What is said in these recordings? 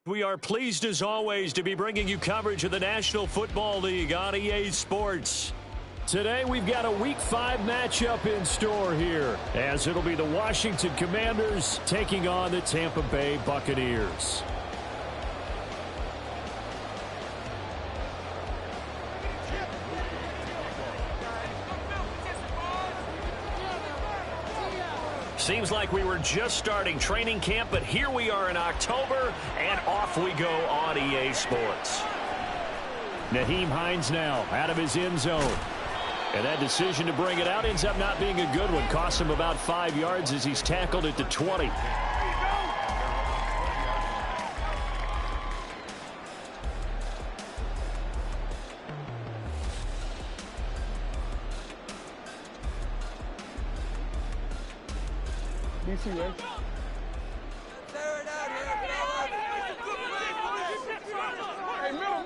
We are pleased as always to be bringing you coverage of the National Football League on EA Sports. Today we've got a Week 5 matchup in store here, as it'll be the Washington Commanders taking on the Tampa Bay Buccaneers. Seems like we were just starting training camp, but here we are in October, and off we go on EA Sports. Nyheim Hines now out of his end zone. And that decision to bring it out ends up not being a good one. Costs him about 5 yards as he's tackled at the 20. DC, right? Hey, middle.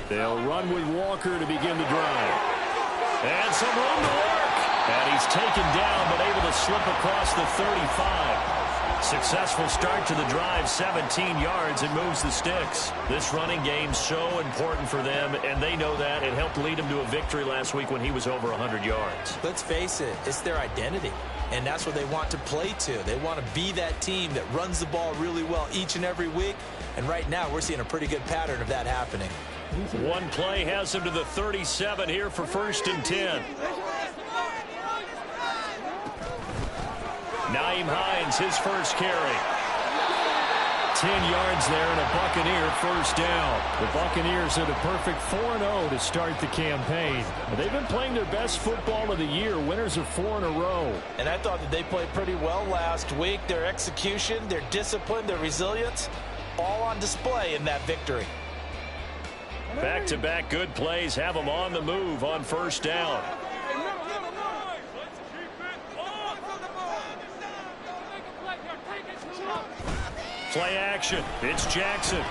They'll run with Walker to begin the drive. And some room to work. And he's taken down, but able to slip across the 35. Successful start to the drive, 17 yards, and moves the sticks. This running game's so important for them, and they know that. It helped lead him to a victory last week when he was over 100 yards. Let's face it, it's their identity, and that's what they want to play to. They want to be that team that runs the ball really well each and every week, and right now we're seeing a pretty good pattern of that happening. One play has him to the 37 here for 1st and 10. Nyheim Hines, his first carry. 10 yards there and a Buccaneer first down. The Buccaneers are the perfect 4-0 to start the campaign. They've been playing their best football of the year. Winners of 4 in a row. And I thought that they played pretty well last week. Their execution, their discipline, their resilience, all on display in that victory. Back-to-back good plays have them on the move on 1st down. Play action. It's Jackson.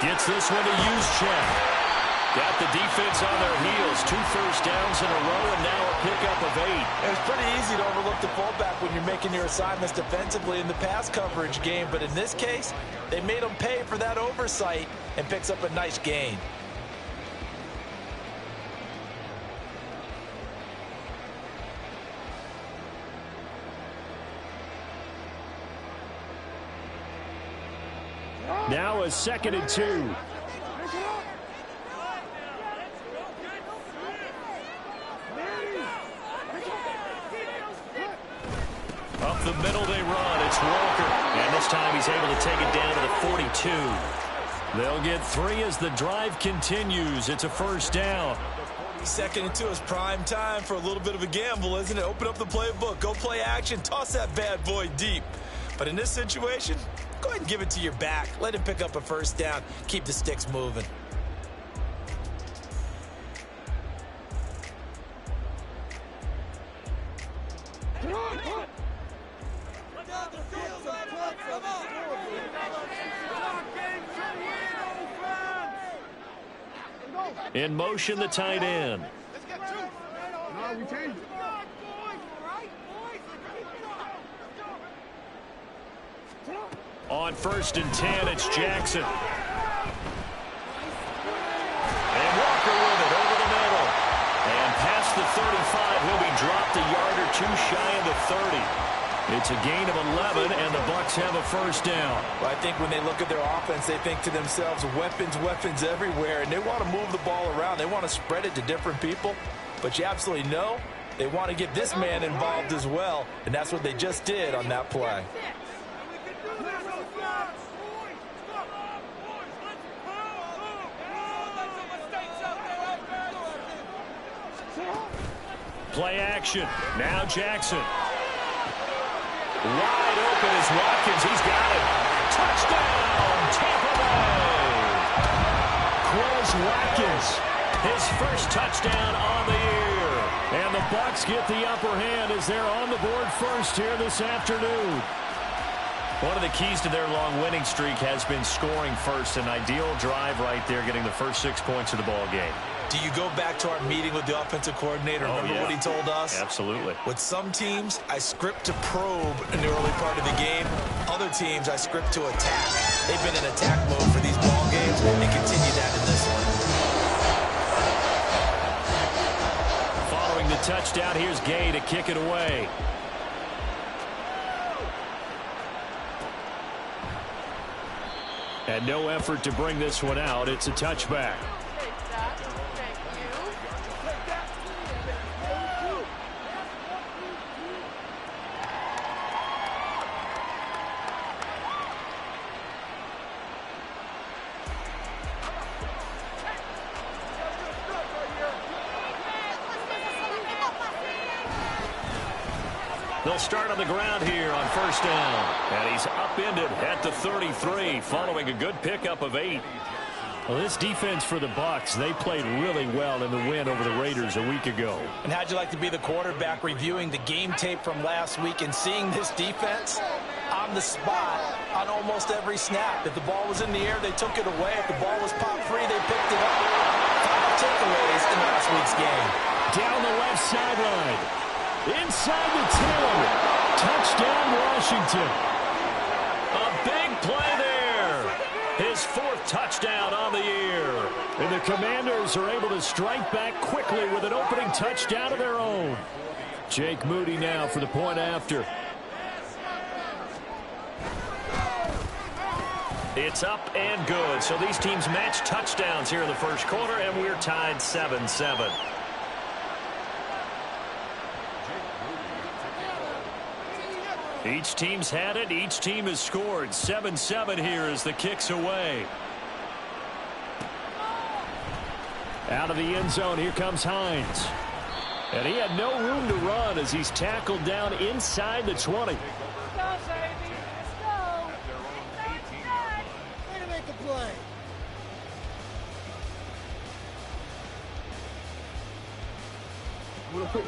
Gets this one to Juszczyk. Got the defense on their heels. 2 first downs in a row and now a pickup of 8. It's pretty easy to overlook the fullback when you're making your assignments defensively in the pass coverage game. But in this case, they made him pay for that oversight and picks up a nice gain. Now a 2nd and 2. Up the middle they run. It's Walker. And this time he's able to take it down to the 42. They'll get 3 as the drive continues. It's a 1st down. 2nd and 2 is prime time for a little bit of a gamble, isn't it? Open up the playbook. Go play action. Toss that bad boy deep. But in this situation, go ahead and give it to your back. Let him pick up a 1st down. Keep the sticks moving. In motion, the tight end. On 1st and 10, it's Jackson. And Walker with it over the middle. And past the 35, he'll be dropped a yard or 2 shy of the 30. It's a gain of 11, and the Bucs have a 1st down. Well, I think when they look at their offense, they think to themselves, weapons everywhere, and they want to move the ball around. They want to spread it to different people, but you absolutely know they want to get this man involved as well, and that's what they just did on that play. Play action. Now Jackson. Wide open is Watkins. He's got it. Touchdown, Tampa Bay. Quez Watkins, his first touchdown on the year. And the Bucs get the upper hand as they're on the board first here this afternoon. One of the keys to their long winning streak has been scoring first. An ideal drive right there, getting the first 6 points of the ball game. Do you go back to our meeting with the offensive coordinator? Remember what he told us? Absolutely. With some teams, I script to probe in the early part of the game. Other teams, I script to attack. They've been in attack mode for these ball games and continue that in this one. Following the touchdown, here's Gay to kick it away. And no effort to bring this one out. It's a touchback. They'll start on the ground here on first down. And he's upended at the 33 following a good pickup of 8. Well, this defense for the Bucs, they played really well in the win over the Raiders a week ago. And how'd you like to be the quarterback reviewing the game tape from last week and seeing this defense on the spot on almost every snap? If the ball was in the air, they took it away. If the ball was popped free, they picked it up. 5 takeaways in last week's game. Down the left sideline. Inside the 10. Touchdown, Washington. A big play there. His 4th touchdown on the year. And the Commanders are able to strike back quickly with an opening touchdown of their own. Jake Moody now for the point after. It's up and good. So these teams match touchdowns here in the first quarter, and we're tied 7-7. Each team's had it. Each team has scored. 7-7 here as the kick's away. Out of the end zone, here comes Hines. And he had no room to run as he's tackled down inside the 20. Let's go, baby. Let's go. Way to make the play.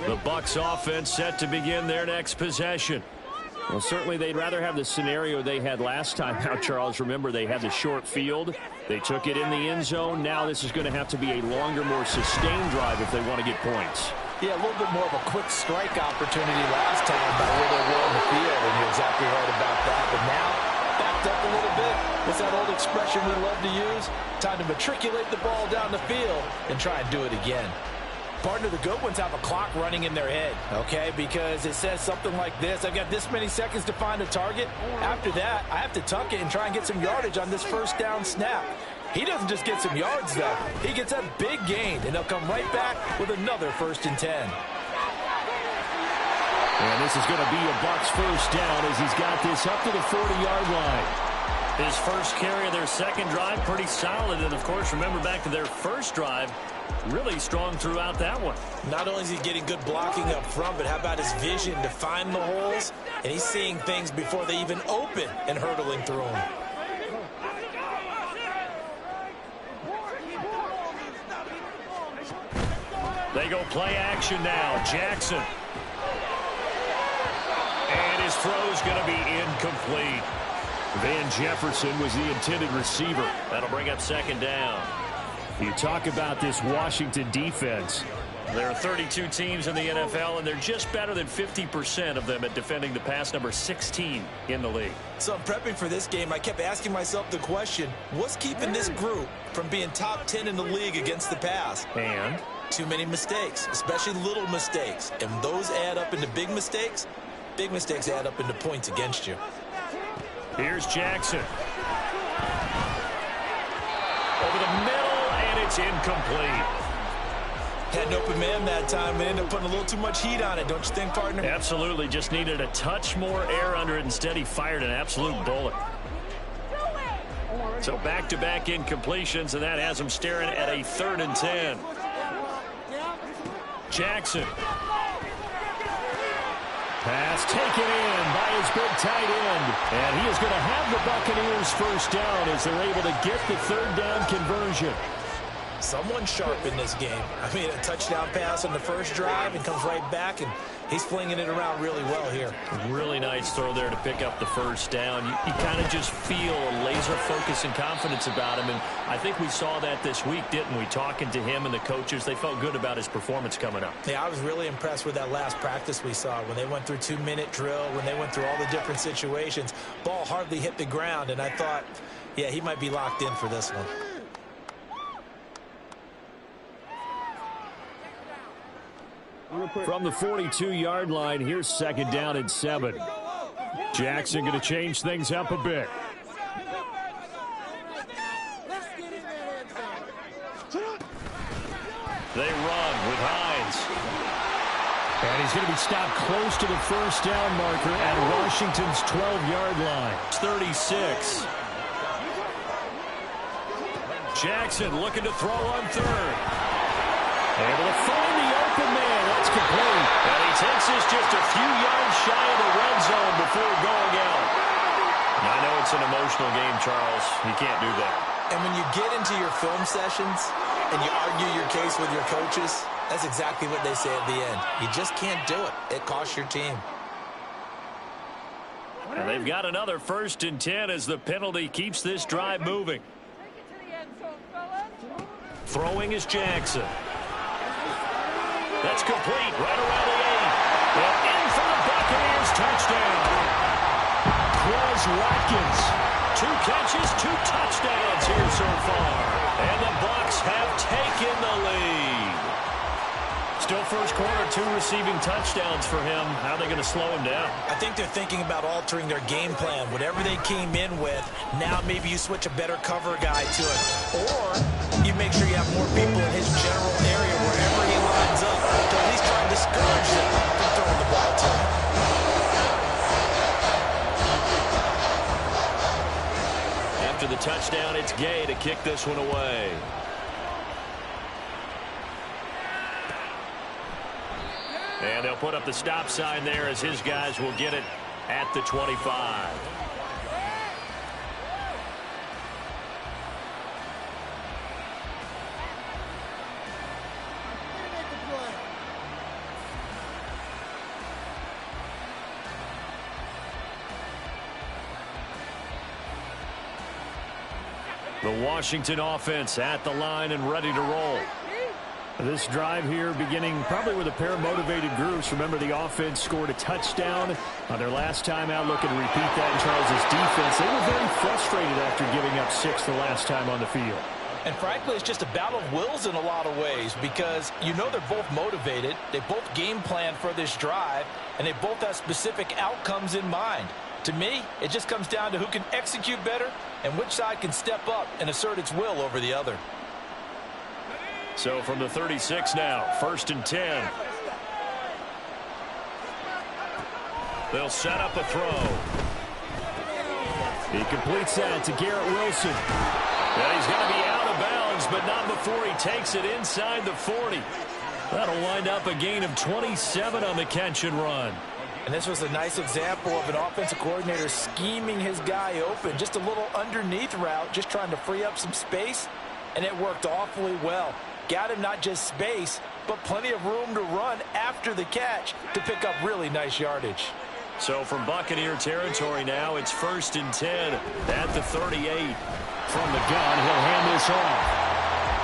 The Bucs offense set to begin their next possession. Well, certainly they'd rather have the scenario they had last time out, Charles. Remember, they had the short field. They took it in the end zone. Now this is going to have to be a longer, more sustained drive if they want to get points. Yeah, a little bit more of a quick strike opportunity last time by where they were on the field, and you're exactly right about that. But now, backed up a little bit. What's that old expression we love to use? Time to matriculate the ball down the field and try and do it again. Partner, the good ones have a clock running in their head, okay? Because it says something like this. I've got this many seconds to find a target. After that, I have to tuck it and try and get some yardage on this first down snap. He doesn't just get some yards, though. He gets a big gain, and they'll come right back with another 1st and 10. And this is going to be a Bucs first down as he's got this up to the 40-yard line. His first carry of their second drive, pretty solid. And, of course, remember back to their first drive, really strong throughout that one. Not only is he getting good blocking up front, but how about his vision to find the holes? And he's seeing things before they even open and hurdling through them. They go play action now. Jackson. And his throw's going to be incomplete. Van Jefferson was the intended receiver. That'll bring up 2nd down. You talk about this Washington defense. There are 32 teams in the NFL, and they're just better than 50% of them at defending the pass, number 16 in the league. So I'm prepping for this game. I kept asking myself the question, what's keeping this group from being top 10 in the league against the pass? And? Too many mistakes, especially little mistakes. And those add up into big mistakes. Big mistakes add up into points against you. Here's Jackson. Over the middle, and it's incomplete. Had an open man that time and ended up putting a little too much heat on it, don't you think, partner? Absolutely. Just needed a touch more air under it. Instead, he fired an absolute bullet. So back-to-back incompletions, and that has him staring at a 3rd and 10. Jackson. Pass taken in by his big tight end. And he is going to have the Buccaneers first down as they're able to get the 3rd down conversion. Someone sharp in this game. I mean, a touchdown pass on the first drive and comes right back, and He's flinging it around really well here. Really nice throw there to pick up the first down. You kind of just feel a laser focus and confidence about him, and I think we saw that this week, didn't we? Talking to him and the coaches, they felt good about his performance coming up. Yeah, I was really impressed with that last practice we saw when they went through 2-minute drill, when they went through all the different situations. Ball hardly hit the ground, and I thought, yeah, he might be locked in for this one. From the 42-yard line, here's 2nd down and 7. Jackson going to change things up a bit. They run with Hines. And he's going to be stopped close to the first down marker at Washington's 12-yard line. It's 36. Jackson looking to throw on 3rd. Able to find the open man. That's complete. And he takes this just a few yards shy of the red zone before going out. I know it's an emotional game, Charles. You can't do that. And when you get into your film sessions and you argue your case with your coaches, that's exactly what they say at the end. You just can't do it. It costs your team. And they've got another 1st and 10 as the penalty keeps this drive moving. Throwing is Jackson. That's complete right around the 8. And in for the Buccaneers touchdown. Quez Watkins. 2 catches, 2 touchdowns here so far. And the Bucs have taken the lead. Still first quarter, 2 receiving touchdowns for him. How are they going to slow him down? I think they're thinking about altering their game plan. Whatever they came in with, now maybe you switch a better cover guy to it. Or you make sure you have more people in his general area wherever he lines up to at least try and discourage them from throwing the ball to him. After the touchdown, it's Gay to kick this one away. And they'll put up the stop sign there as his guys will get it at the 25. The Washington offense at the line and ready to roll. This drive here beginning probably with a pair of motivated groups. Remember, the offense scored a touchdown on their last time out. Looking to repeat that in Charles's defense. They were very frustrated after giving up 6 the last time on the field. And frankly, it's just a battle of wills in a lot of ways because you know they're both motivated. They both game plan for this drive, and they both have specific outcomes in mind. To me, it just comes down to who can execute better and which side can step up and assert its will over the other. So from the 36 now, 1st and 10. They'll set up a throw. He completes that to Garrett Wilson. And he's going to be out of bounds, but not before he takes it inside the 40. That'll wind up a gain of 27 on the catch and run. And this was a nice example of an offensive coordinator scheming his guy open. Just a little underneath route, just trying to free up some space, and it worked awfully well. Got him not just space, but plenty of room to run after the catch to pick up really nice yardage. So from Buccaneer territory now, it's 1st and 10 at the 38. From the gun, he'll hand this off.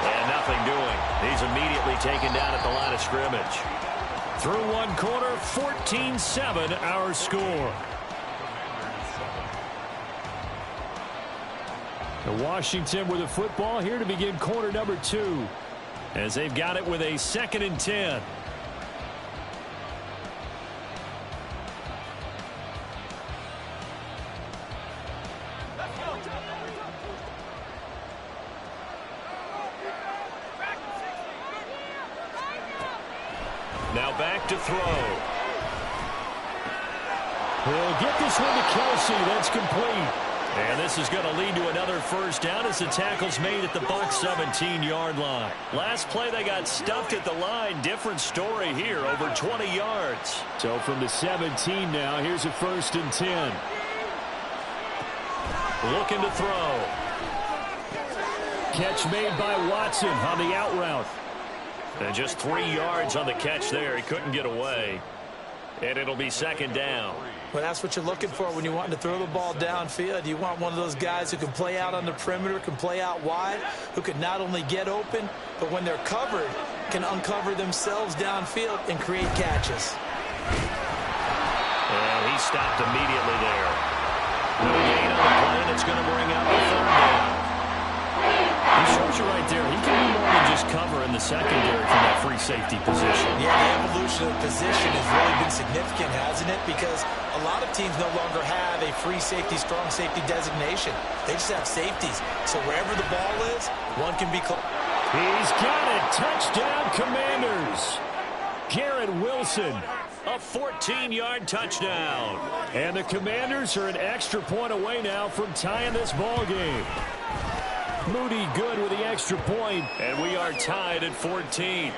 And nothing doing. He's immediately taken down at the line of scrimmage. Through one quarter, 14-7 our score. The Washington with the football here to begin quarter number 2. As they've got it with a 2nd and 10. Now back to throw. He'll get this one to Kelsey. That's complete. And this is going to lead to another first down as the tackle's made at the Bucs 17-yard line. Last play they got stuffed at the line. Different story here, over 20 yards. So from the 17 now, here's a 1st and 10. Looking to throw. Catch made by Watson on the out route. And just 3 yards on the catch there. He couldn't get away. And it'll be second down. Well, that's what you're looking for when you want to throw the ball downfield. You want one of those guys who can play out on the perimeter, can play out wide, who can not only get open, but when they're covered, can uncover themselves downfield and create catches. And he stopped immediately there. No gain on the play. That's going to bring up the third down. He shows you right there, he can do more than just cover in the secondary from that free safety position. Yeah, the evolution of the position has really been significant, hasn't it? Because a lot of teams no longer have a free safety, strong safety designation. They just have safeties. So wherever the ball is, one can be close. He's got it. Touchdown, Commanders. Garrett Wilson, a 14-yard touchdown. And the Commanders are an extra point away now from tying this ball game. Moody good with the extra point, and we are tied at 14.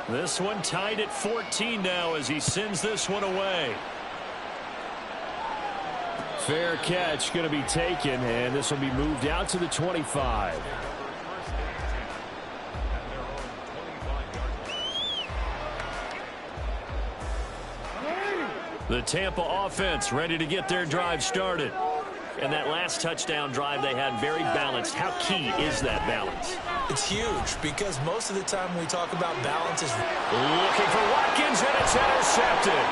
This one tied at 14 now as he sends this one away. Fair catch going to be taken, and this will be moved out to the 25. The Tampa offense ready to get their drive started. And that last touchdown drive they had very balanced. How key is that balance? It's huge because most of the time when we talk about balance is looking for Watkins, and it's intercepted.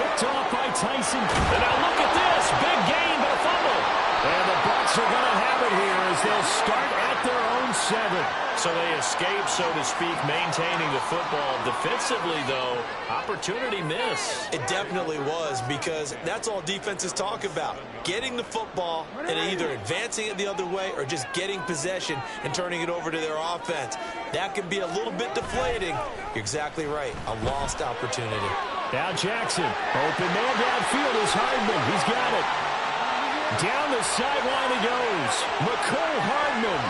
Picked off by Tyson. And now look at this. Big gain, but a fumble. And the Bucs are going to have it here as they'll start at their own 7. So they escape, so to speak, maintaining the football. Defensively, though, opportunity miss. It definitely was, because that's all defenses talk about. Getting the football and either advancing it the other way or just getting possession and turning it over to their offense. That can be a little bit deflating. You're exactly right. A lost opportunity. Now Jackson. Open man downfield is Hardman. He's got it. Down the sideline he goes. McCole Hardman.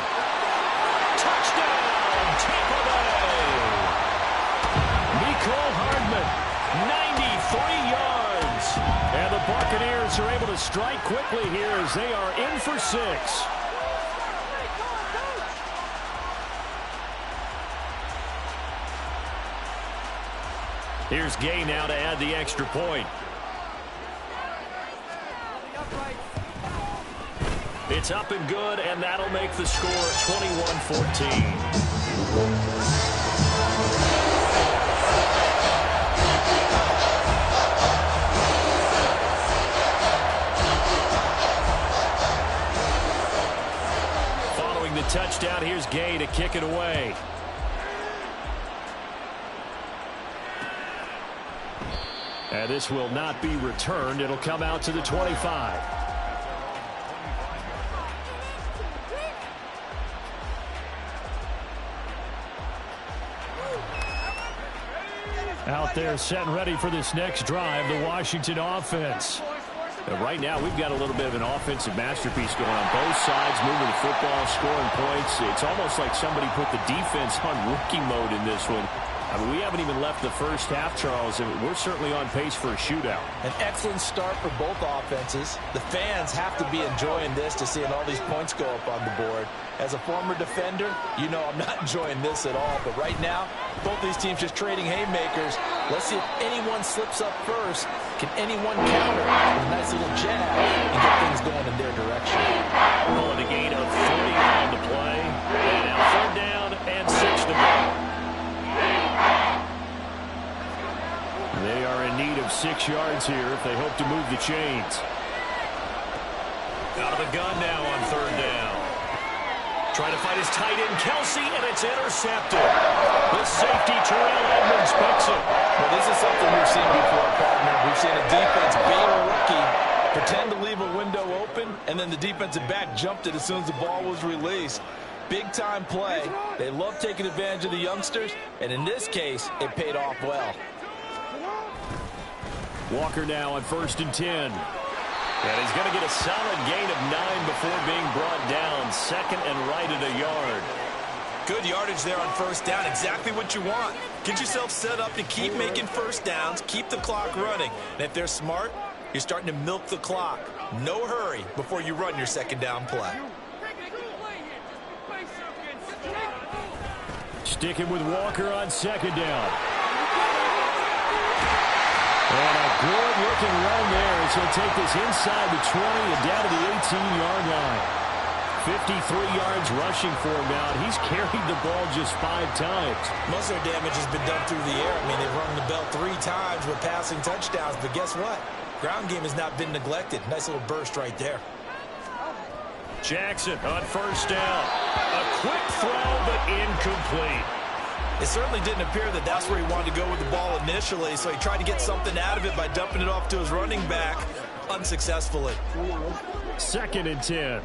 Touchdown, Tampa Bay. McCole Hardman, 93 yards. And the Buccaneers are able to strike quickly here as they are in for 6. Here's Gay now to add the extra point. It's up and good, and that'll make the score 21-14. Following the touchdown, here's Gay to kick it away. And this will not be returned. It'll come out to the 25. Out there set and ready for this next drive, the Washington offense. And right now, we've got a little bit of an offensive masterpiece going on both sides, moving the football, scoring points. It's almost like somebody put the defense on rookie mode in this one. I mean, we haven't even left the first half, Charles, and we're certainly on pace for a shootout. An excellent start for both offenses. The fans have to be enjoying this to seeing all these points go up on the board. As a former defender, you know I'm not enjoying this at all. But right now, both these teams just trading haymakers. Let's see if anyone slips up first. Can anyone counter with a nice little jab and get things going in their direction? Pulling a gain of 40 on the play. And now 3rd down and 6 to go. They are in need of 6 yards here if they hope to move the chains. Out of the gun now on 3rd down. Trying to fight his tight end, Kelsey, and it's intercepted. The safety, Terrell Edmonds, picks it. Well, this is something we've seen before, partner. We've seen a defense bait a rookie, pretend to leave a window open, and then the defensive back jumped it as soon as the ball was released. Big-time play. They love taking advantage of the youngsters, and in this case, it paid off well. Walker now on 1st and 10. And he's going to get a solid gain of 9 before being brought down. 2nd and right at a yard. Good yardage there on 1st down. Exactly what you want. Get yourself set up to keep making 1st downs. Keep the clock running. And if they're smart, you're starting to milk the clock. No hurry before you run your 2nd down play. Sticking with Walker on second down. And a good-looking run there as he'll take this inside the 20 and down to the 18-yard line. 53 yards rushing for him now. He's carried the ball just 5 times. Most of their damage has been done through the air. I mean, they've rung the bell 3 times with passing touchdowns. But guess what? Ground game has not been neglected. Nice little burst right there. Jackson on first down. A quick throw, but incomplete. It certainly didn't appear that that's where he wanted to go with the ball initially, so he tried to get something out of it by dumping it off to his running back unsuccessfully. 2nd and 10.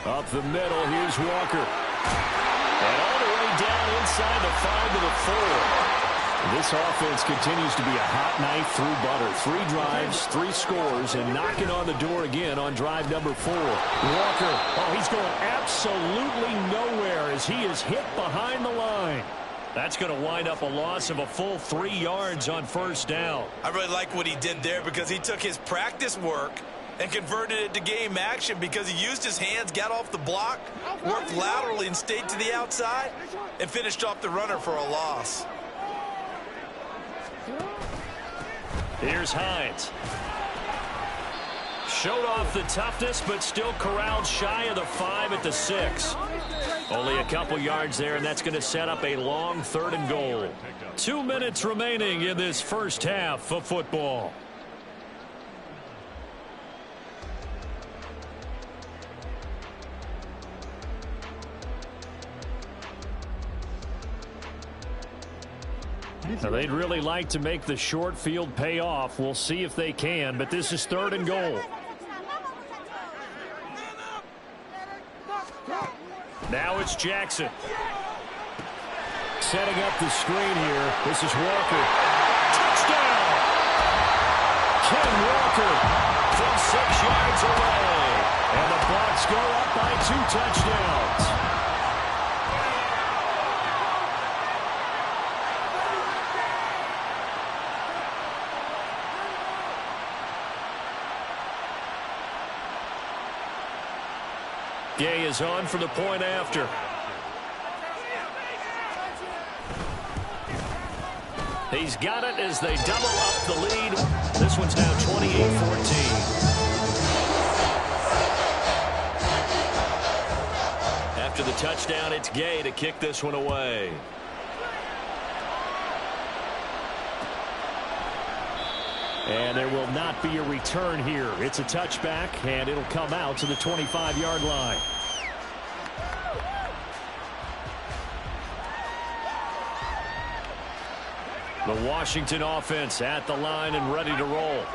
Up the middle, here's Walker. And all the way down inside the 5 to the 4. This offense continues to be a hot knife through butter. 3 drives, 3 scores, and knocking on the door again on drive number 4. Walker, oh, he's going absolutely nowhere as he is hit behind the line. That's going to wind up a loss of a full 3 yards on first down. I really like what he did there because he took his practice work and converted it to game action because he used his hands, got off the block, worked laterally and stayed to the outside, and finished off the runner for a loss. Here's Hines. Showed off the toughness, but still corralled shy of the 5 at the 6. Only a couple yards there, and that's going to set up a long 3rd and goal. 2 minutes remaining in this first half of football. Now, they'd really like to make the short field pay off. We'll see if they can, but this is 3rd and goal. Now it's Jackson. Setting up the screen here. This is Walker. Touchdown! Ken Walker from 6 yards away. And the Bucs go up by 2 touchdowns. Gay is on for the point after. He's got it as they double up the lead. This one's now 28-14. After the touchdown, it's Gay to kick this one away. And there will not be a return here. It's a touchback, and it'll come out to the 25-yard line. The Washington offense at the line and ready to roll.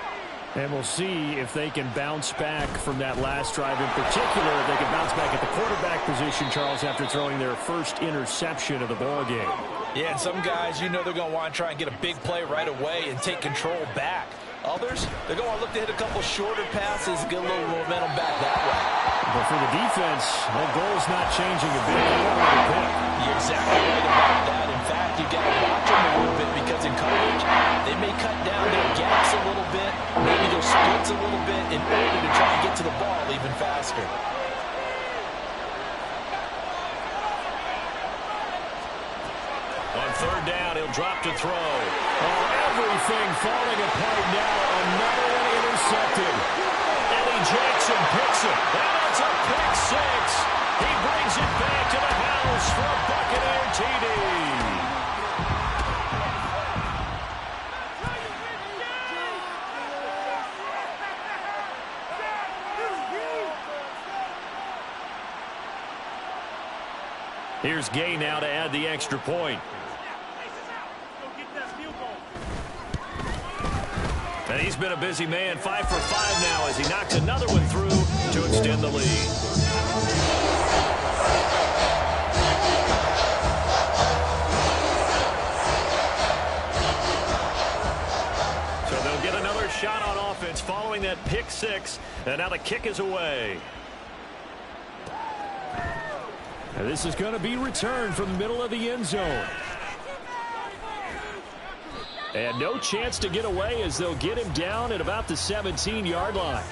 And we'll see if they can bounce back from that last drive in particular. If they can bounce back at the quarterback position, Charles, after throwing their first interception of the ballgame. Yeah, and some guys, you know they're going to want to try and get a big play right away and take control back. Others, they're going to look to hit a couple shorter passes, get a little momentum back that way. But for the defense, that goal's not changing a bit. You're exactly right about that. In fact, you got to watch them a little bit because in coverage, they may cut down their gaps a little bit, maybe their splits a little bit in order to try and get to the ball even faster. On 3rd down, he'll drop to throw. Oh, everything falling apart now. Another one intercepted. Eddie Jackson picks it. That's a pick 6. He brings it back to the house for a Buccaneer TD. Here's Gay now to add the extra point. And he's been a busy man, 5 for 5 now as he knocks another one through to extend the lead. So they'll get another shot on offense following that pick 6, and now the kick is away. And this is going to be returned from the middle of the end zone. And no chance to get away as they'll get him down at about the 17-yard line.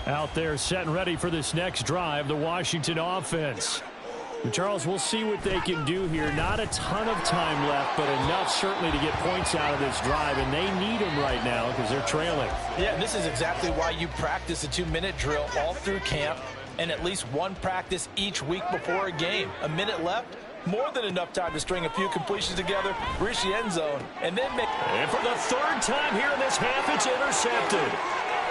Out there set and ready for this next drive, the Washington offense. And Charles, we'll see what they can do here. Not a ton of time left, but enough certainly to get points out of this drive, and they need them right now because they're trailing. Yeah, and this is exactly why you practice a 2-minute drill all through camp and at least one practice each week before a game. A minute left, more than enough time to string a few completions together, reach the end zone, and then make... And for the third time here in this half, it's intercepted.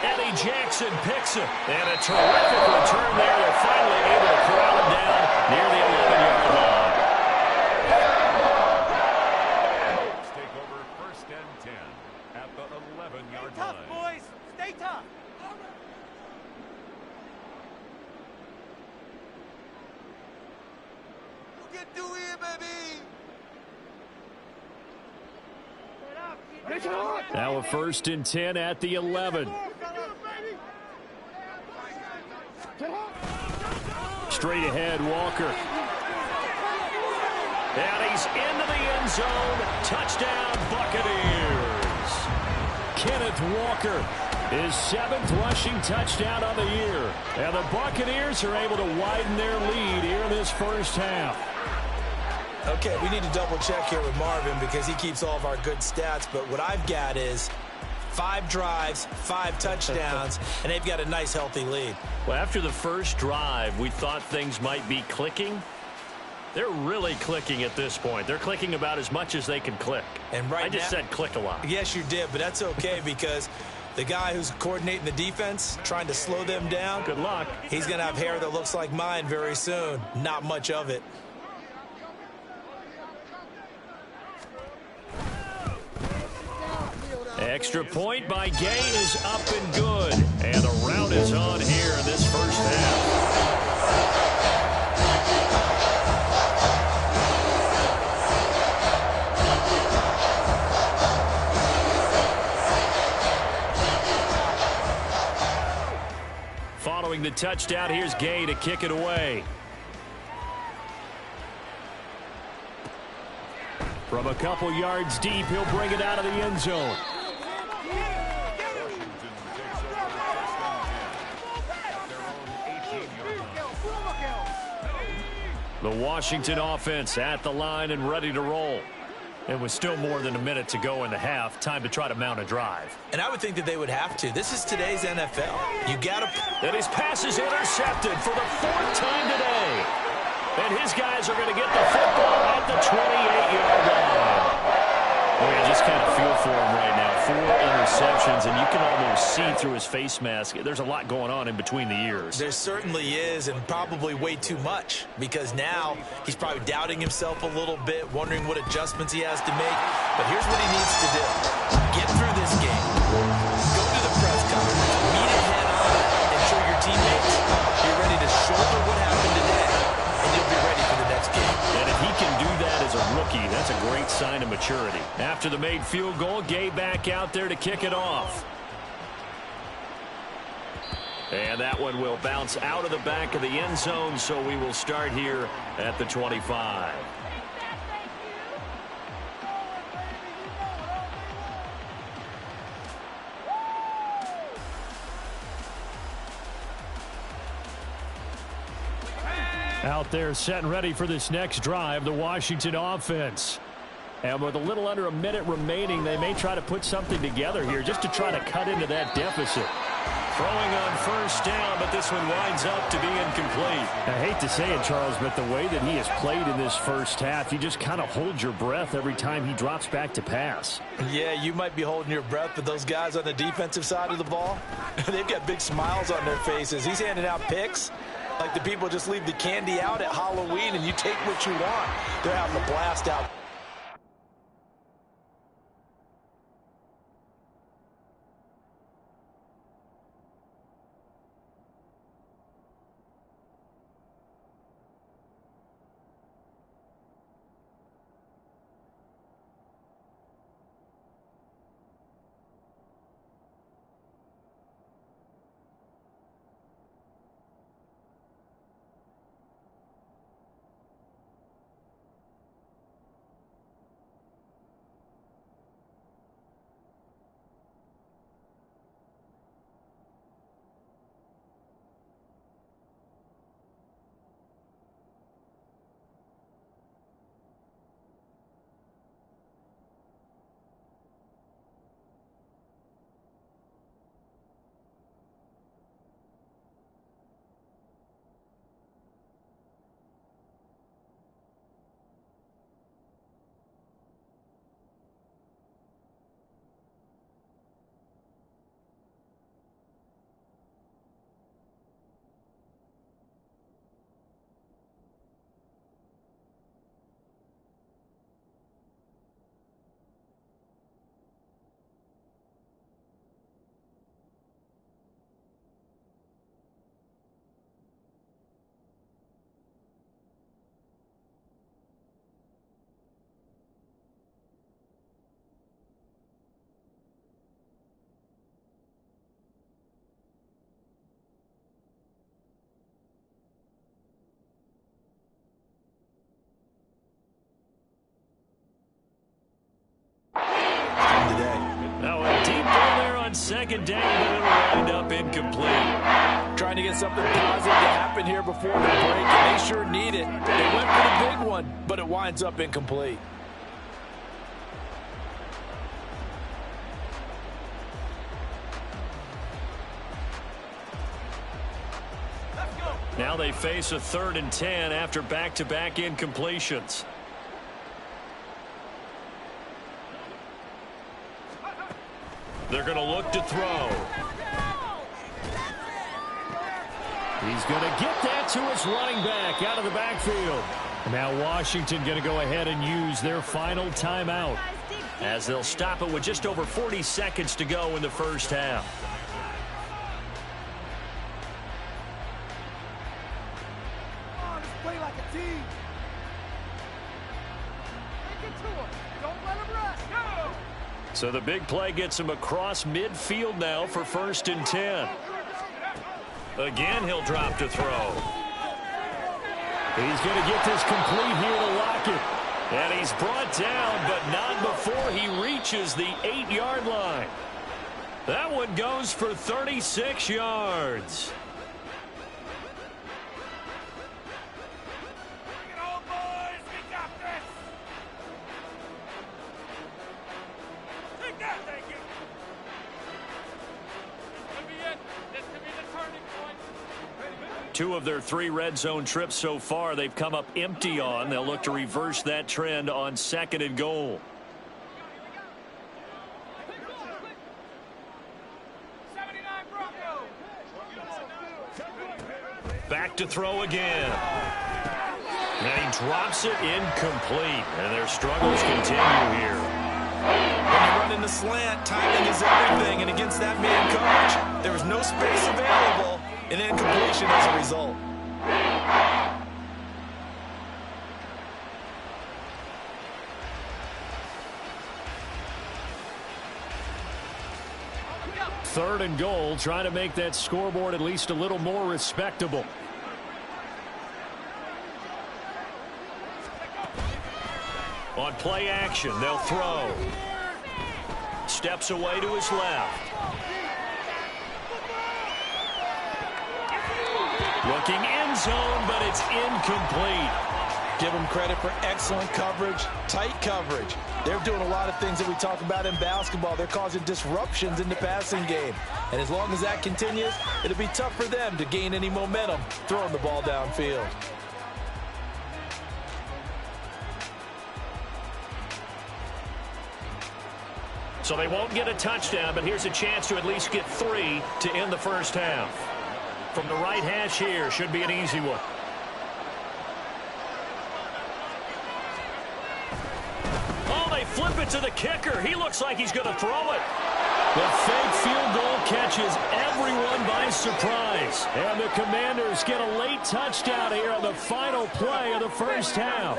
Eddie Jackson picks it. And a terrific return there. They're finally able to corral him down near the 11-yard line. Take over first and 10 at the 11-yard line. Stay tough, boys. Stay tough. You can do it, baby. Now a first and 10 at the 11. Straight ahead, Walker. And he's into the end zone. Touchdown, Buccaneers. Kenneth Walker, his 7th rushing touchdown on the year. And the Buccaneers are able to widen their lead here in this first half. Okay, we need to double check here with Marvin because he keeps all of our good stats, but what I've got is 5 drives, 5 touchdowns, and they've got a nice, healthy lead. Well, after the first drive, we thought things might be clicking. They're really clicking at this point. They're clicking about as much as they can click. And right I just said click a lot. Yes, you did, but that's okay because the guy who's coordinating the defense, trying to slow them down, Good luck. he's going to have hair that looks like mine very soon. Not much of it. Extra point by Gay is up and good. And the route is on here in this first half. Following the touchdown, here's Gay to kick it away. From a couple yards deep, he'll bring it out of the end zone. The Washington offense at the line and ready to roll. It was still more than a minute to go in the half. Time to try to mount a drive. And I would think that they would have to. This is today's NFL. You got to... And his pass is intercepted for the 4th time today. And his guys are going to get the football at the 28-yard line. Boy, I just kind of feel for him right now. 4 interceptions, and you can almost see through his face mask. There's a lot going on in between the ears. There certainly is, and probably way too much, because now he's probably doubting himself a little bit, wondering what adjustments he has to make. But here's what he needs to do. Get through this game. Go to the press conference. Meet it head on and show your teammates you're ready to shoulder what happened today, and you'll be ready for the next game. And if he can do that as a rookie, that's a great sign of maturity. After the made field goal, Gay back out there to kick it off. And that one will bounce out of the back of the end zone, so we will start here at the 25. Out there set and ready for this next drive, the Washington offense. And with a little under a minute remaining, they may try to put something together here just to try to cut into that deficit. Throwing on first down, but this one winds up to be incomplete. I hate to say it, Charles, but the way that he has played in this first half, you just kind of hold your breath every time he drops back to pass. Yeah, you might be holding your breath, but those guys on the defensive side of the ball, they've got big smiles on their faces. He's handing out picks like the people just leave the candy out at Halloween and you take what you want. They're having a blast out. on second down, but it'll wind up incomplete. Trying to get something positive to happen here before the break, and they sure need it. They went for the big one, but it winds up incomplete. Now they face a 3rd and 10 after back-to-back incompletions. They're going to look to throw. He's going to get that to his running back out of the backfield. Now Washington going to go ahead and use their final timeout, as they'll stop it with just over 40 seconds to go in the first half. Play like a team. Take it to him. Don't let him rest. Go! So the big play gets him across midfield now for 1st and 10. Again, he'll drop to throw. He's going to get this complete here to lock it. And he's brought down, but not before he reaches the 8-yard line. That one goes for 36 yards. Two of their 3 red zone trips so far they've come up empty on. They'll look to reverse that trend on 2nd and goal. Back to throw again. And he drops it incomplete. And their struggles continue here. When you run in the slant, timing is everything. And against that man coverage, there was no space available. An incompletion as a result. Third and goal, trying to make that scoreboard at least a little more respectable. On play action, they'll throw. Steps away to his left. Looking end zone, but it's incomplete. Give them credit for excellent coverage, tight coverage. They're doing a lot of things that we talk about in basketball. They're causing disruptions in the passing game. And as long as that continues, it'll be tough for them to gain any momentum throwing the ball downfield. So they won't get a touchdown, but here's a chance to at least get 3 to end the first half. From the right hash here, should be an easy one. Oh, they flip it to the kicker. He looks like he's going to throw it. The fake field goal catches everyone by surprise. And the Commanders get a late touchdown here on the final play of the first half.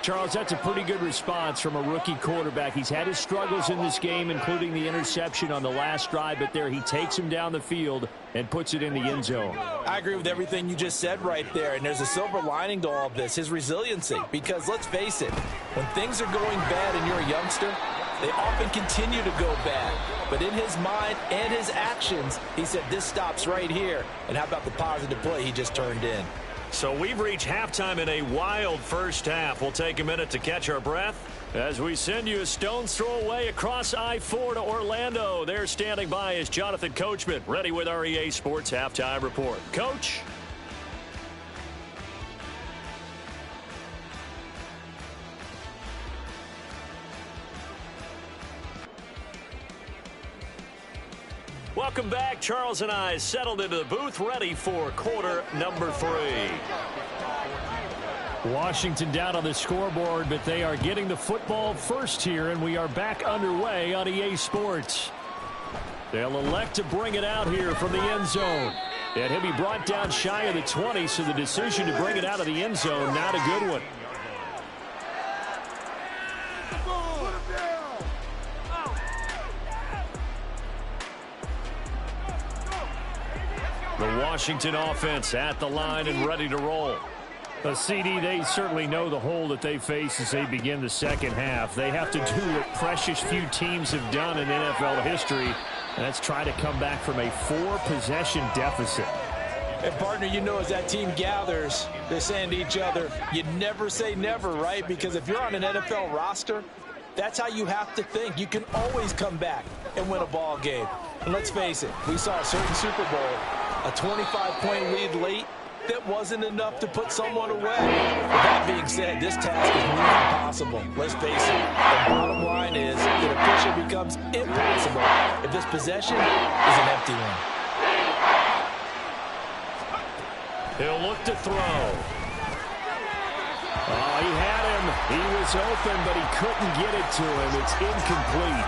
Charles, that's a pretty good response from a rookie quarterback. He's had his struggles in this game, including the interception on the last drive, but there he takes him down the field and puts it in the end zone. I agree with everything you just said right there, and there's a silver lining to all of this, his resiliency. Because let's face it, when things are going bad and you're a youngster, they often continue to go bad. But in his mind and his actions, he said this stops right here. And how about the positive play he just turned in? So we've reached halftime in a wild first half. We'll take a minute to catch our breath as we send you a stone's throw away across I-4 to Orlando. There standing by is Jonathan Coachman, ready with our EA Sports Halftime Report. Coach? Welcome back. Charles and I settled into the booth, ready for quarter number 3. Washington down on the scoreboard, but they are getting the football first here, and we are back underway on EA Sports. They'll elect to bring it out here from the end zone. And he'll be brought down shy of the 20, so the decision to bring it out of the end zone, not a good one. The Washington offense at the line and ready to roll. CD, they certainly know the hole that they face as they begin the second half. They have to do what precious few teams have done in NFL history, and that's try to come back from a 4-possession deficit. And, partner, you know, as that team gathers, they're saying to each other, you never say never, right? Because if you're on an NFL roster, that's how you have to think. You can always come back and win a ball game. And let's face it, we saw a certain Super Bowl, a 25-point lead late, that wasn't enough to put someone away. With that being said, this task is nearly impossible. Let's face it, the bottom line is it officially becomes impossible if this possession is an empty one. He'll look to throw. Oh, he had him. He was open, but he couldn't get it to him. It's incomplete.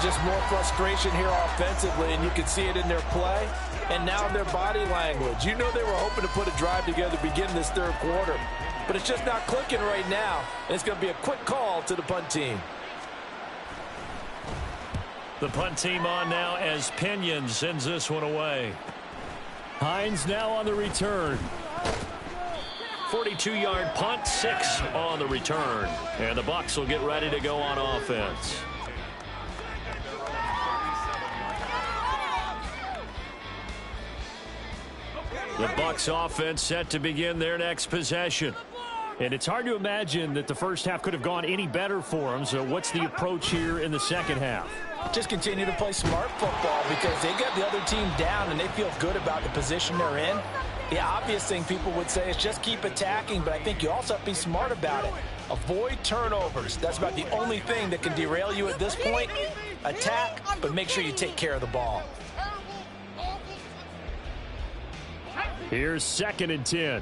Just more frustration here offensively, and you can see it in their play and now in their body language. You know they were hoping to put a drive together to begin this third quarter, but it's just not clicking right now, and it's going to be a quick call to the punt team. The punt team on now as Pinion sends this one away. Hines now on the return. 42-yard punt, 6 on the return. And the Bucs will get ready to go on offense. The Bucs offense set to begin their next possession. And it's hard to imagine that the first half could have gone any better for them. So what's the approach here in the second half? Just continue to play smart football because they got the other team down and they feel good about the position they're in. The obvious thing people would say is just keep attacking, but I think you also have to be smart about it. Avoid turnovers. That's about the only thing that can derail you at this point. Attack, but make sure you take care of the ball. Here's 2nd and 10.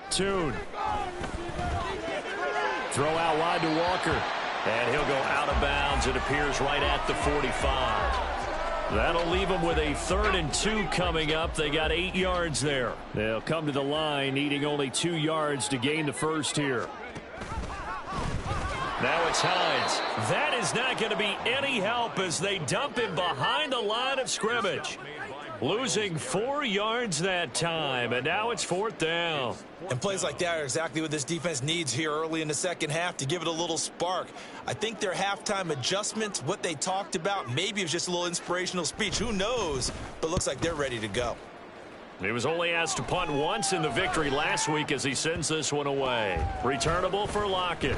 Tune. Throw out wide to Walker. And he'll go out of bounds. It appears right at the 45. That'll leave them with a 3rd and 2 coming up. They got 8 yards there. They'll come to the line needing only 2 yards to gain the first here. Now it's Hines. That is not going to be any help as they dump him behind the line of scrimmage. Losing 4 yards that time, and now it's 4th down. And plays like that are exactly what this defense needs here early in the second half to give it a little spark. I think their halftime adjustments, what they talked about, maybe it was just a little inspirational speech. Who knows? But looks like they're ready to go. He was only asked to punt once in the victory last week as he sends this one away. Returnable for Lockett.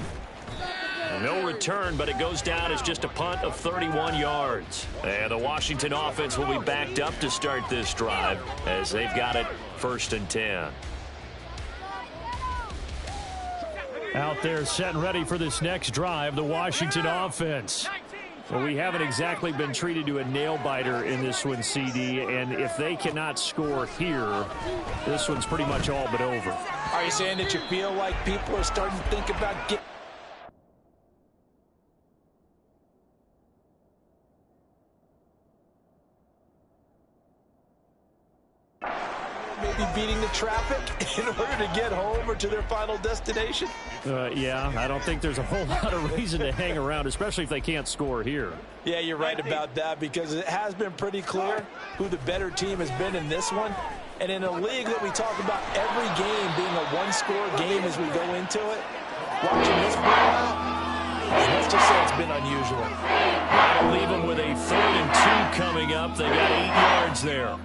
No return, but it goes down as just a punt of 31 yards. And the Washington offense will be backed up to start this drive as they've got it 1st and 10. Out there set and ready for this next drive, the Washington offense. Well, we haven't exactly been treated to a nail-biter in this one, CD, and if they cannot score here, this one's pretty much all but over. Are you saying that you feel like people are starting to think about getting maybe beating the traffic in order to get home or to their final destination? Yeah, I don't think there's a whole lot of reason to hang around, especially if they can't score here. Yeah, you're right about that because it has been pretty clear who the better team has been in this one. And in a league that we talk about every game being a one-score game as we go into it, watching this blowout, let's just say it's been unusual. That'll leave them with a 3rd and 2 coming up. They got 8 yards there.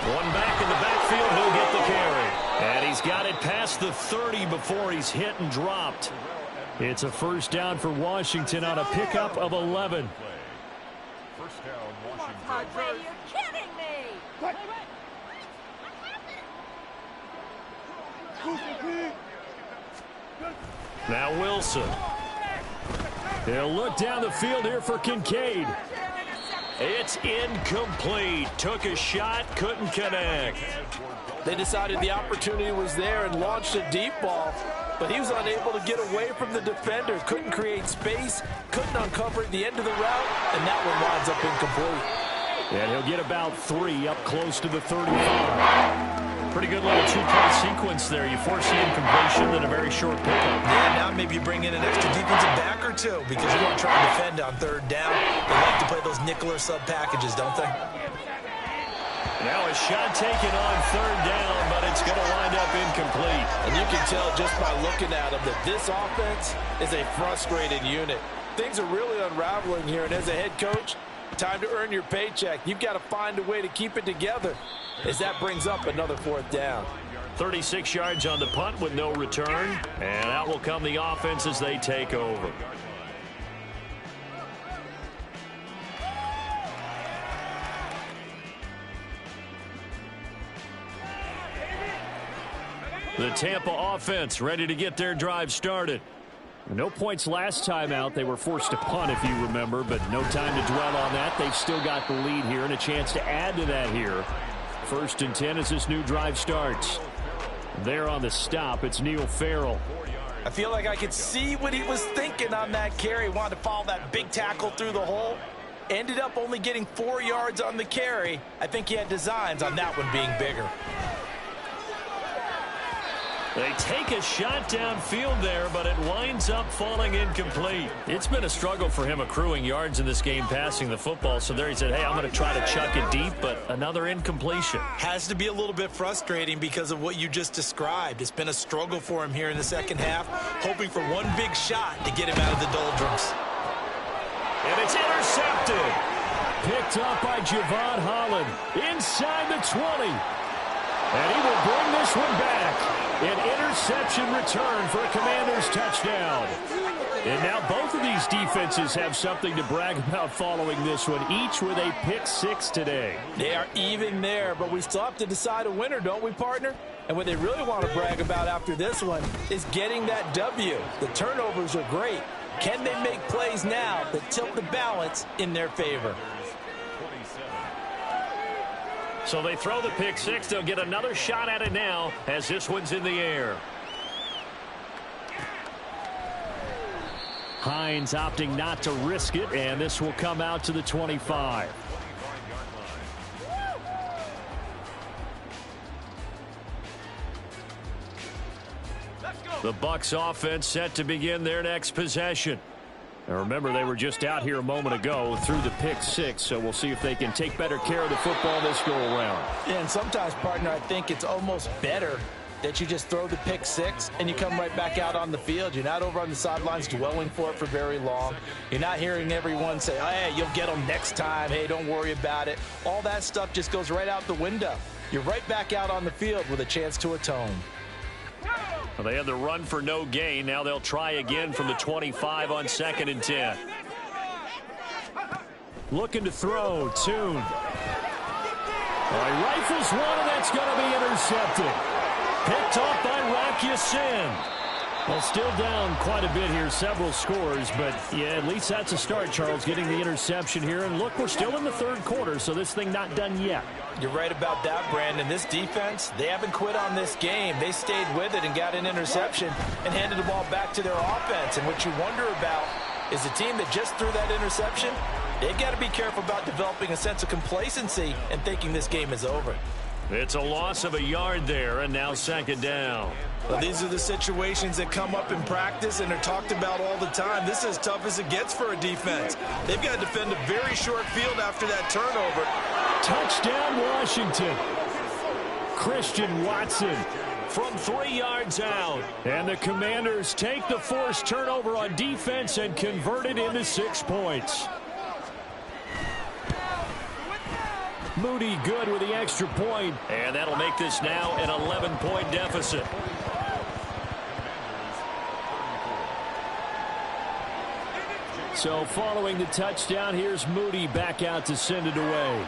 One back in the backfield, he'll get the carry. And he's got it past the 30 before he's hit and dropped. It's a 1st down for Washington on a pickup of 11. 1st down, Washington. You're kidding me! Now Wilson. He'll look down the field here for Kincaid. It's incomplete. Took a shot, couldn't connect. They decided the opportunity was there and launched a deep ball, but he was unable to get away from the defender. Couldn't create space, couldn't uncover at the end of the route, and that one winds up incomplete. And he'll get about 3 up close to the 35. Pretty good little two-play sequence there. You force the incompletion, then a very short pickup. Yeah, now maybe you bring in an extra defensive back or two because you want to try and defend on third down. They like to play those nickel or sub packages, don't they? Now a shot taken on third down, but it's going to wind up incomplete. And you can tell just by looking at them that this offense is a frustrated unit. Things are really unraveling here, and as a head coach, time to earn your paycheck. You've got to find a way to keep it together as that brings up another fourth down. 36 yards on the punt with no return, and out will come the offense as they take over. The Tampa offense ready to get their drive started. No points last time out. They were forced to punt, if you remember, but no time to dwell on that. They've still got the lead here and a chance to add to that here. 1st and 10 as this new drive starts. There on the stop, it's Neil Farrell. I feel like I could see what he was thinking on that carry. Wanted to follow that big tackle through the hole. Ended up only getting 4 yards on the carry. I think he had designs on that one being bigger. They take a shot downfield there, but it winds up falling incomplete. It's been a struggle for him accruing yards in this game passing the football. So there he said, hey, I'm going to try to chuck it deep, but another incompletion. Has to be a little bit frustrating because of what you just described. It's been a struggle for him here in the second half, hoping for one big shot to get him out of the doldrums. And it's intercepted. Picked up by Javon Holland inside the 20. And he will bring this one back. An interception return for a Commanders touchdown. And now both of these defenses have something to brag about following this one, each with a pick 6 today. They are even there, but we still have to decide a winner, don't we, partner? And what they really want to brag about after this one is getting that W. The turnovers are great. Can they make plays now that tilt the balance in their favor? So they throw the pick 6. They'll get another shot at it now as this one's in the air. Hines opting not to risk it, and this will come out to the 25. The Bucs offense set to begin their next possession. Now remember, they were just out here a moment ago through the pick 6, so we'll see if they can take better care of the football this go around. Yeah, and sometimes, partner, I think it's almost better that you just throw the pick 6 and you come right back out on the field. You're not over on the sidelines dwelling for it for very long. You're not hearing everyone say, hey, you'll get them next time. Hey, don't worry about it. All that stuff just goes right out the window. You're right back out on the field with a chance to atone. Well, they had the run for no gain. Now they'll try again from the 25 on 2nd and 10. Looking to throw. Tune. Well, he rifles one, and that's going to be intercepted. Picked off by Rock Ya-Sin. Well, still down quite a bit here, several scores, but yeah, at least that's a start, Charles, getting the interception here. And look, we're still in the 3rd quarter, so this thing not done yet. You're right about that, Brandon. This defense, they haven't quit on this game. They stayed with it and got an interception and handed the ball back to their offense. And what you wonder about is the team that just threw that interception, they've got to be careful about developing a sense of complacency and thinking this game is over. It's a loss of a yard there, and now 2nd down. Well, these are the situations that come up in practice and are talked about all the time. This is as tough as it gets for a defense. They've got to defend a very short field after that turnover. Touchdown, Washington. Christian Watson from 3 yards out. And the Commanders take the forced turnover on defense and convert it into 6 points. Moody good with the extra point. And that'll make this now an 11-point deficit. So following the touchdown, here's Moody back out to send it away.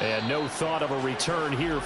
And no thought of a return here.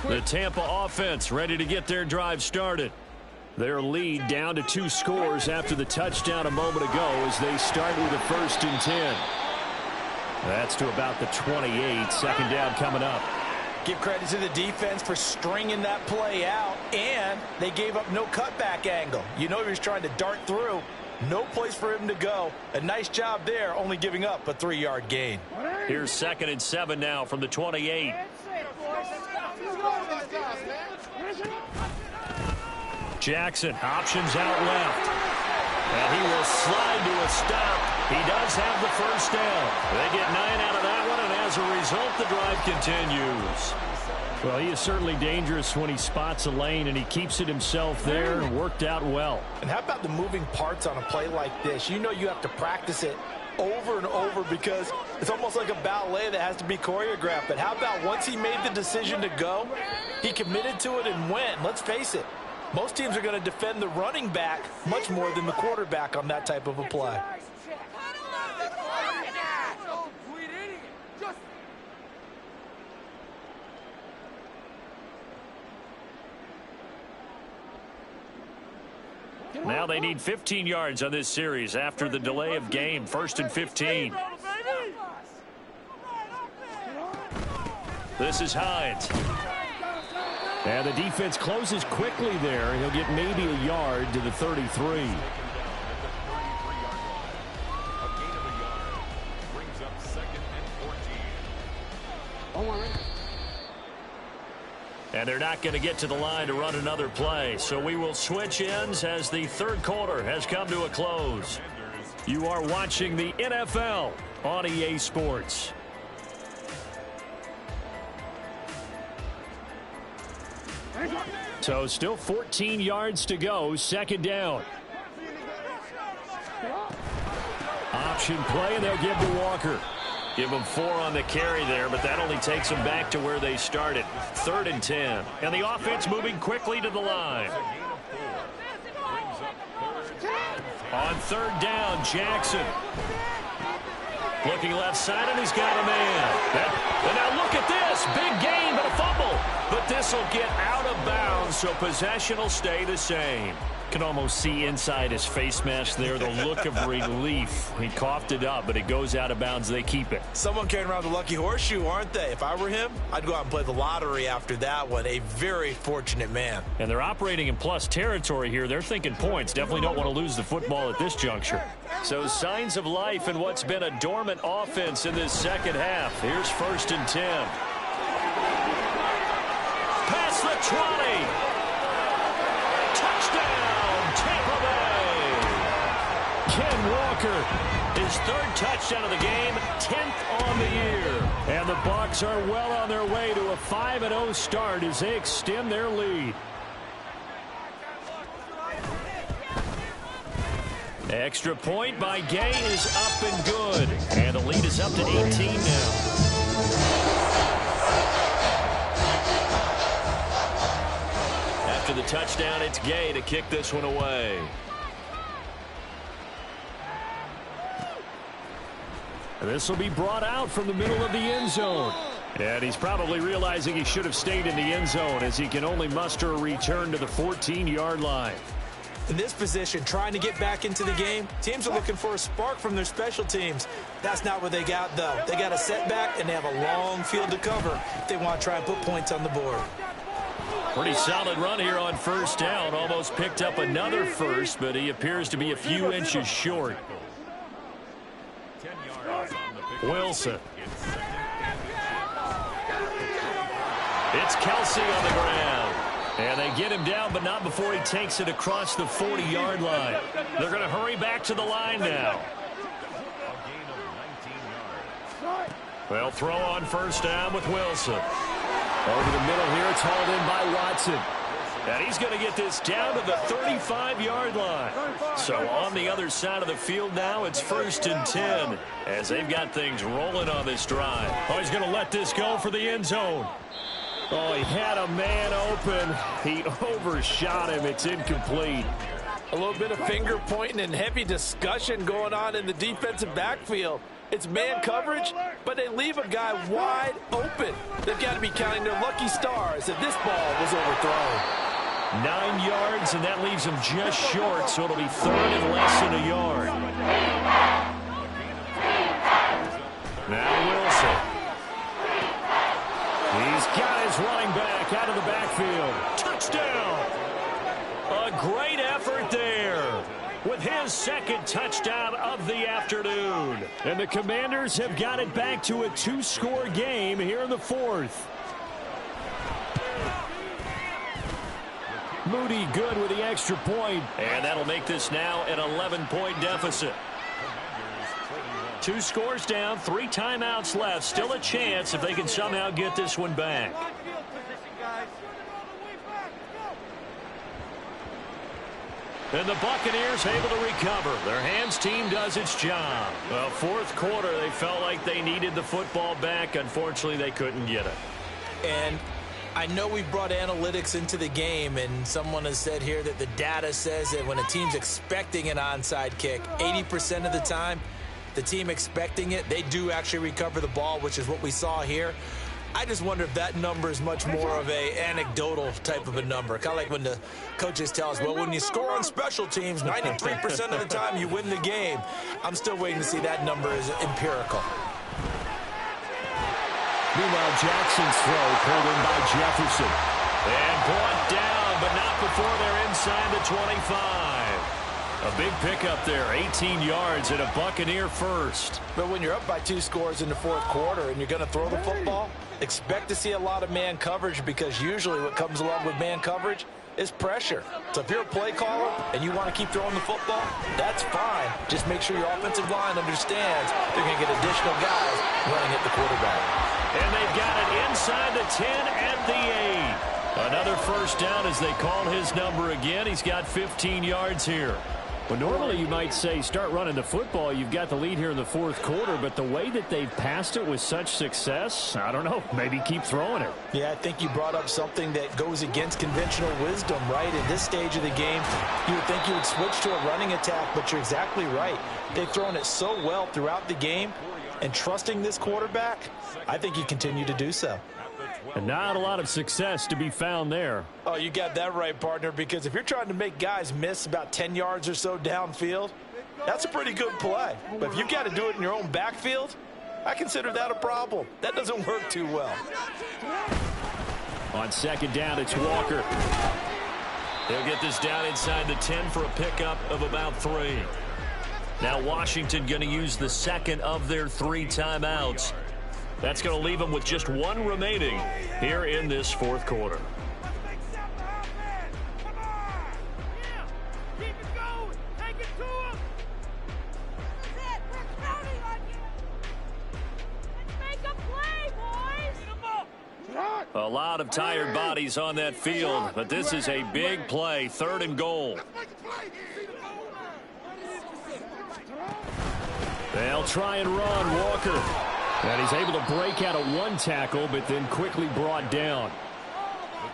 The Tampa offense ready to get their drive started. Their lead down to 2 scores after the touchdown a moment ago as they start with a 1st and 10. That's to about the 28. Second down coming up. Give credit to the defense for stringing that play out, and they gave up no cutback angle. You know he was trying to dart through. No place for him to go. A nice job there, only giving up a 3-yard gain. Here's 2nd and 7 now from the 28. Jackson, options out left. And he will slide to a stop. He does have the 1st down. They get 9 out of that one, and as a result, the drive continues. Well, he is certainly dangerous when he spots a lane, and he keeps it himself there. Worked out well. And how about the moving parts on a play like this? You know you have to practice it over and over because it's almost like a ballet that has to be choreographed. But how about once he made the decision to go, he committed to it and went. Let's face it, most teams are going to defend the running back much more than the quarterback on that type of a play. Now they need 15 yards on this series after the delay of game. 1st and 15. This is Hines. And the defense closes quickly there. He'll get maybe a yard to the 33. And they're not going to get to the line to run another play. So we will switch ends as the 3rd quarter has come to a close. You are watching the NFL on EA Sports. So still 14 yards to go. 2nd down. Option play, and they'll give to Walker. Give them 4 on the carry there, but that only takes them back to where they started. 3rd and 10. And the offense moving quickly to the line. On 3rd down, Jackson. Looking left side, and he's got a man. And now look at this. Big gain, but a fumble. But this will get out of bounds, so possession will stay the same. Can almost see inside his face mask there the look of relief. He coughed it up, but it goes out of bounds. They keep it. Someone carrying around the lucky horseshoe, aren't they? If I were him, I'd go out and play the lottery after that one. A very fortunate man. And they're operating in plus territory here. They're thinking points. Definitely don't want to lose the football at this juncture. So signs of life in what's been a dormant offense in this 2nd half. Here's 1st and 10. Past the 20. Ken Walker, his 3rd touchdown of the game, 10th on the year. And the Bucs are well on their way to a 5-0 start as they extend their lead. Extra point by Gay is up and good. And the lead is up to 18 now. After the touchdown, it's Gay to kick this one away. This will be brought out from the middle of the end zone. And he's probably realizing he should have stayed in the end zone as he can only muster a return to the 14-yard line. In this position, trying to get back into the game, teams are looking for a spark from their special teams. That's not what they got, though. They got a setback, and they have a long field to cover if they want to try and put points on the board. Pretty solid run here on 1st down. Almost picked up another 1st, but he appears to be a few inches short. Wilson. It's Kelsey on the ground. And they get him down, but not before he takes it across the 40-yard line. They're going to hurry back to the line now. They'll throw on 1st down with Wilson. Over the middle here, it's hauled in by Watson. And he's going to get this down to the 35-yard line. So on the other side of the field now, it's 1st and 10 as they've got things rolling on this drive. Oh, he's going to let this go for the end zone. Oh, he had a man open. He overshot him. It's incomplete. A little bit of finger pointing and heavy discussion going on in the defensive backfield. It's man coverage, but they leave a guy wide open. They've got to be counting their lucky stars that this ball was overthrown. 9 yards, and that leaves him just short, so it'll be third and less than a yard. Now Wilson. He's got his running back out of the backfield. Touchdown! A great effort there with his second touchdown of the afternoon. And the Commanders have got it back to a 2-score game here in the fourth. Moody good with the extra point. And that'll make this now an 11-point deficit. 2 scores down, 3 timeouts left. Still a chance if they can somehow get this one back. And the Buccaneers able to recover. Their hands team does its job. Well, fourth quarter, they felt like they needed the football back. Unfortunately, they couldn't get it. And I know we brought analytics into the game, and someone has said here that the data says that when a team's expecting an onside kick, 80% of the time, the team expecting it, they do actually recover the ball, which is what we saw here. I just wonder if that number is much more of a anecdotal type of a number. Kind of like when the coaches tell us, well, when you score on special teams, 93% of the time you win the game. I'm still waiting to see that number is empirical. Meanwhile, Jackson's throw pulled in by Jefferson. And brought down, but not before they're inside the 25. A big pickup there, 18 yards and a Buccaneer first. But when you're up by 2 scores in the fourth quarter and you're going to throw the football, expect to see a lot of man coverage, because usually what comes along with man coverage is pressure. So if you're a play caller and you want to keep throwing the football, that's fine. Just make sure your offensive line understands they're going to get additional guys running at the quarterback. And they've got it inside the 10 at the 8. Another first down as they call his number again. He's got 15 yards here. Well, normally you might say start running the football. You've got the lead here in the fourth quarter, but the way that they've passed it with such success, I don't know, maybe keep throwing it. Yeah, I think you brought up something that goes against conventional wisdom, right? In this stage of the game, you would think you would switch to a running attack, but you're exactly right. They've thrown it so well throughout the game, and trusting this quarterback, I think you continue to do so. And not a lot of success to be found there. Oh, you got that right, partner, because if you're trying to make guys miss about 10 yards or so downfield, that's a pretty good play. But if you've got to do it in your own backfield, I consider that a problem. That doesn't work too well. On second down, it's Walker. He'll get this down inside the 10 for a pickup of about 3. Now Washington going to use the second of their 3 timeouts. That's going to leave them with just 1 remaining here in this fourth quarter. A lot of tired bodies on that field, but this is a big play, 3rd and goal. They'll try and run, Walker. And he's able to break out of 1 tackle, but then quickly brought down.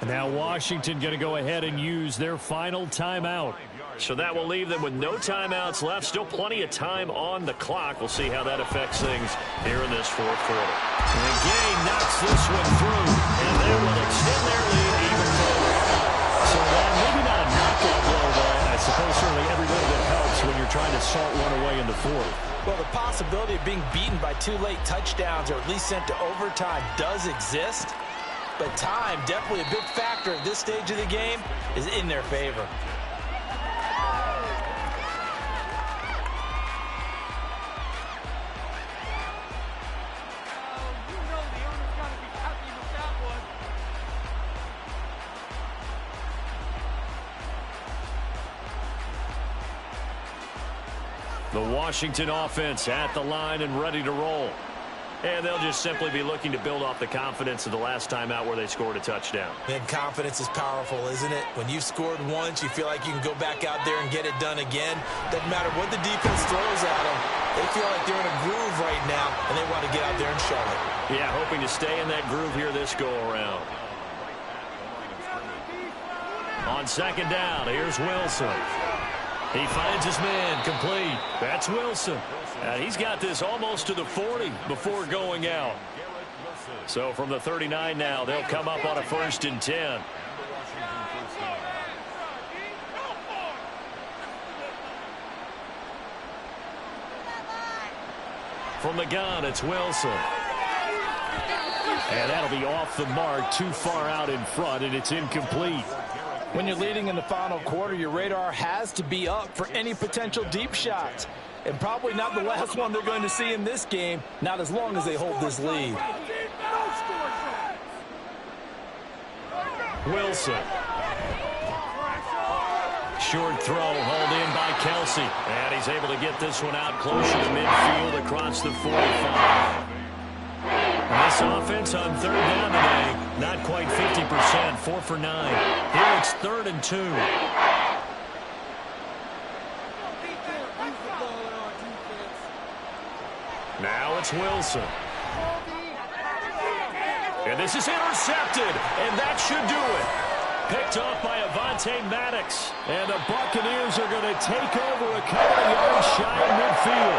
And now Washington going to go ahead and use their final timeout. So that will leave them with no timeouts left. Still plenty of time on the clock. We'll see how that affects things here in this fourth quarter. And Gay knocks this one through, and they will extend their lead even further. So maybe not a knockout blow, but I suppose certainly every little bit helps when you're trying to salt one away in the fourth. Well, the possibility of being beaten by 2 late touchdowns or at least sent to overtime does exist. But time, definitely a big factor at this stage of the game, is in their favor. The Washington offense at the line and ready to roll. And they'll just simply be looking to build off the confidence of the last time out where they scored a touchdown. And confidence is powerful, isn't it? When you've scored once, you feel like you can go back out there and get it done again. Doesn't matter what the defense throws at them. They feel like they're in a groove right now, and they want to get out there and show it. Yeah, hoping to stay in that groove here this go-around. On second down, here's Wilson. He finds his man, complete. That's Wilson. He's got this almost to the 40 before going out. So from the 39 now, they'll come up on a 1st and 10. From the gun, it's Wilson. And that'll be off the mark, too far out in front, and it's incomplete. When you're leading in the final quarter, your radar has to be up for any potential deep shots. And probably not the last one they're going to see in this game, not as long as they hold this lead. Wilson. Short throw hauled in by Kelsey. And he's able to get this one out closer to midfield across the 45. And this offense on 3rd down today, not quite 50%, 4 for 9. Here it's 3rd and 2. Now it's Wilson. And this is intercepted, and that should do it. Picked off by Avonte Maddox. And the Buccaneers are going to take over a couple of yards shy of midfield.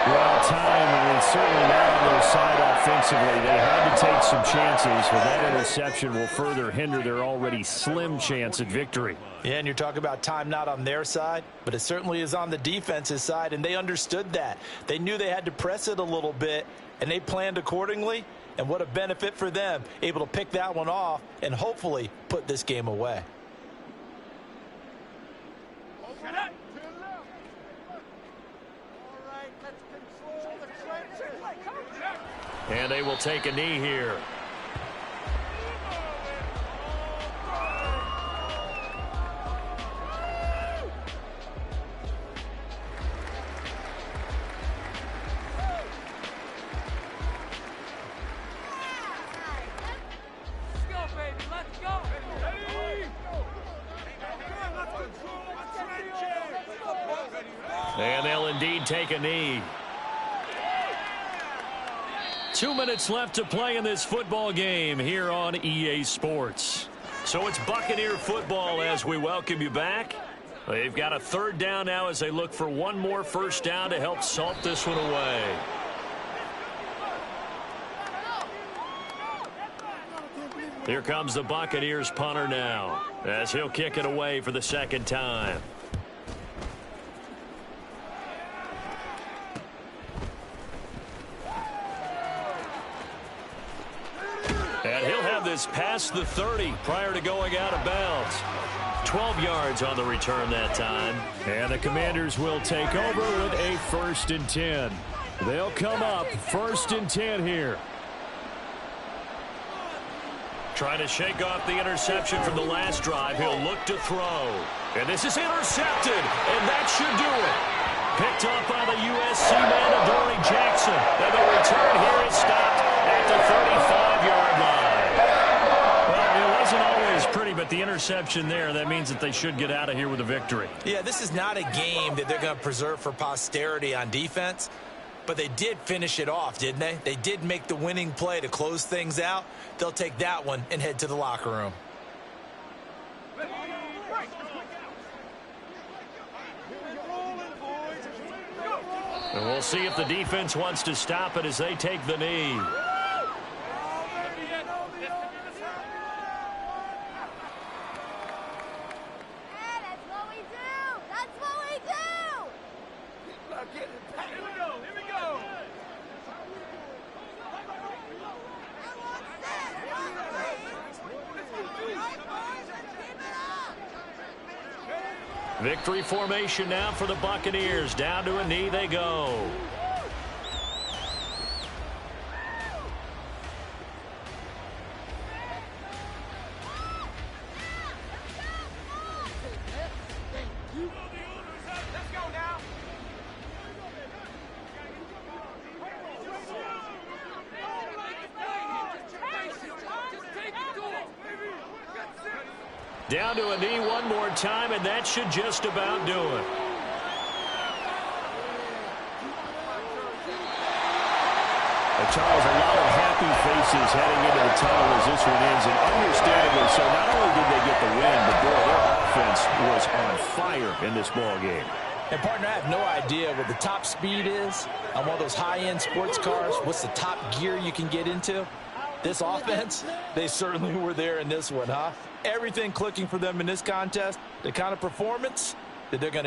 Well, time is certainly not on their side offensively. They had to take some chances, but that interception will further hinder their already slim chance at victory. Yeah, and you're talking about time not on their side, but it certainly is on the defense's side, and they understood that. They knew they had to press it a little bit, and they planned accordingly. And what a benefit for them, able to pick that one off and hopefully put this game away. And they will take a knee here. And they'll indeed take a knee. 2 minutes left to play in this football game here on EA Sports. So it's Buccaneer football as we welcome you back. They've got a 3rd down now as they look for one more 1st down to help salt this one away. Here comes the Buccaneers punter now as he'll kick it away for the 2nd time. And he'll have this past the 30 prior to going out of bounds. 12 yards on the return that time. And the Commanders will take over with a 1st and 10. They'll come up 1st and 10 here. Trying to shake off the interception from the last drive. He'll look to throw. And this is intercepted. And that should do it. Picked up by the USC man, Adoree Jackson. And the return here is stopped at the 35-yard line. Well, it wasn't always pretty, but the interception there, that means that they should get out of here with a victory. Yeah, this is not a game that they're going to preserve for posterity on defense, but they did finish it off, didn't they? They did make the winning play to close things out. They'll take that one and head to the locker room. And we'll see if the defense wants to stop it as they take the knee. Victory formation now for the Buccaneers. Down to a knee they go. Down to a knee one more time, and that should just about do it. Charles, a lot of happy faces heading into the tunnel as this one ends, and understandably so. Not only did they get the win, but boy, their offense offense was on fire in this ball game. And, partner, I have no idea what the top speed is on one of those high-end sports cars. What's the top gear you can get into? This offense, they certainly were there in this one, huh? Everything clicking for them in this contest, the kind of performance that they're going to